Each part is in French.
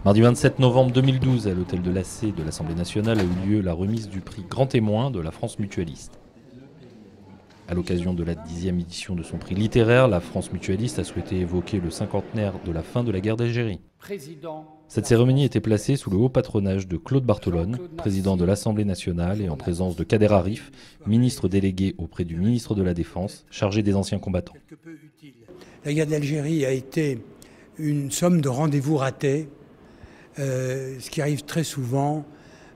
Mardi 27 novembre 2012, à l'hôtel de l'AC de l'Assemblée nationale a eu lieu la remise du prix Grand Témoin de la France mutualiste. À l'occasion de la 10e édition de son prix littéraire, la France mutualiste a souhaité évoquer le cinquantenaire de la fin de la guerre d'Algérie. Cette cérémonie était placée sous le haut patronage de Claude Bartolone, président de l'Assemblée nationale, et en présence de Kader Arif, ministre délégué auprès du ministre de la Défense, chargé des anciens combattants. La guerre d'Algérie a été une somme de rendez-vous ratés, ce qui arrive très souvent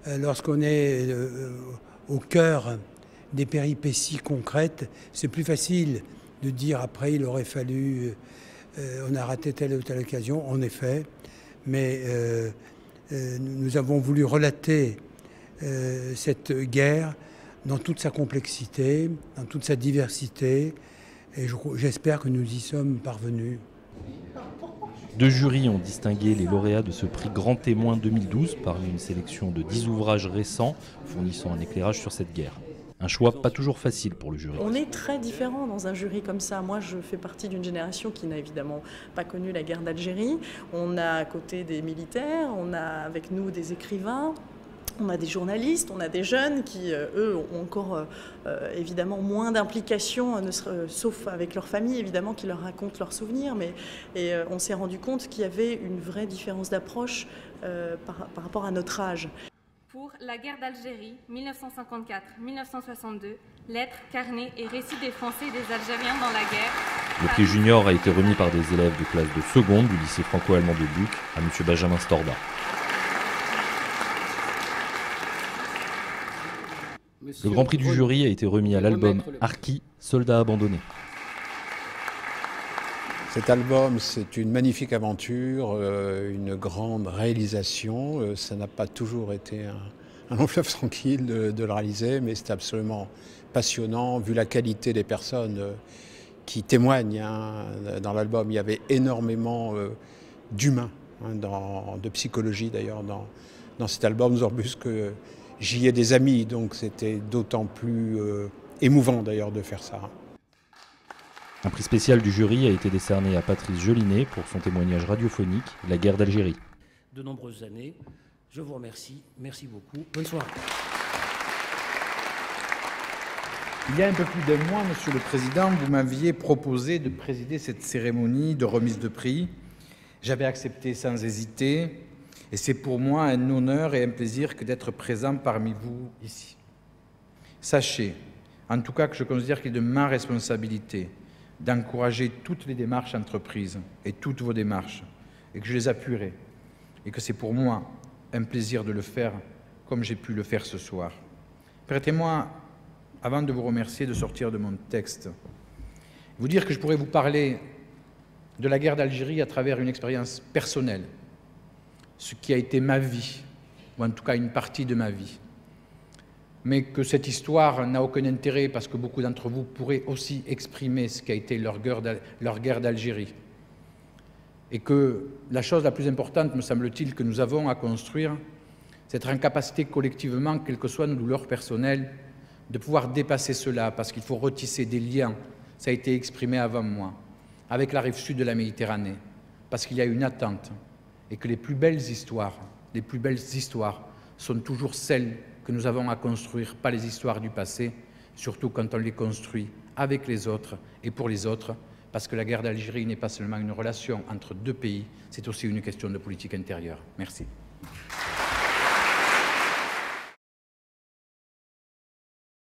lorsqu'on est au cœur des péripéties concrètes. C'est plus facile de dire après il aurait fallu, on a raté telle ou telle occasion, en effet, mais nous avons voulu relater cette guerre dans toute sa complexité, dans toute sa diversité, et j'espère que nous y sommes parvenus. 2 jurys ont distingué les lauréats de ce prix Grand Témoin 2012 parmi une sélection de 10 ouvrages récents fournissant un éclairage sur cette guerre. Un choix pas toujours facile pour le jury. On est très différents dans un jury comme ça. Moi, je fais partie d'une génération qui n'a évidemment pas connu la guerre d'Algérie. On a à côté des militaires, on a avec nous des écrivains. On a des journalistes, on a des jeunes qui, eux, ont encore évidemment moins d'implication, sauf avec leur famille, évidemment, qui leur racontent leurs souvenirs. Et on s'est rendu compte qu'il y avait une vraie différence d'approche par rapport à notre âge. Pour la guerre d'Algérie, 1954-1962, lettres, carnets et récits des Français et des Algériens dans la guerre. Le prix junior a été remis par des élèves de classe de seconde du lycée franco-allemand de Buc à M. Benjamin Storda. Le grand prix du jury a été remis à l'album Harki, Soldats abandonnés. Cet album, c'est une magnifique aventure, une grande réalisation. Ça n'a pas toujours été un long fleuve tranquille de le réaliser, mais c'est absolument passionnant, vu la qualité des personnes qui témoignent dans l'album. Il y avait énormément d'humain, de psychologie d'ailleurs dans cet album, d'autant plus que j'y ai des amis, donc c'était d'autant plus émouvant d'ailleurs de faire ça. Un prix spécial du jury a été décerné à Patrice Jolinet pour son témoignage radiophonique « La guerre d'Algérie ». De nombreuses années, je vous remercie, merci beaucoup, bonne soirée. Il y a un peu plus d'un mois, Monsieur le Président, vous m'aviez proposé de présider cette cérémonie de remise de prix. J'avais accepté sans hésiter. Et c'est pour moi un honneur et un plaisir que d'être présent parmi vous ici. Sachez, en tout cas, que je considère qu'il est de ma responsabilité d'encourager toutes les démarches entreprises et toutes vos démarches, et que je les appuierai, et que c'est pour moi un plaisir de le faire comme j'ai pu le faire ce soir. Permettez-moi, avant de vous remercier, de sortir de mon texte, vous dire que je pourrais vous parler de la guerre d'Algérie à travers une expérience personnelle, ce qui a été ma vie, ou en tout cas une partie de ma vie. Mais que cette histoire n'a aucun intérêt parce que beaucoup d'entre vous pourraient aussi exprimer ce qu'a été leur guerre d'Algérie. Et que la chose la plus importante, me semble-t-il, que nous avons à construire, c'est être en capacité collectivement, quelles que soient nos douleurs personnelles, de pouvoir dépasser cela, parce qu'il faut retisser des liens, ça a été exprimé avant moi, avec la rive sud de la Méditerranée, parce qu'il y a une attente. Et que les plus belles histoires sont toujours celles que nous avons à construire, pas les histoires du passé, surtout quand on les construit avec les autres et pour les autres, parce que la guerre d'Algérie n'est pas seulement une relation entre deux pays, c'est aussi une question de politique intérieure. Merci.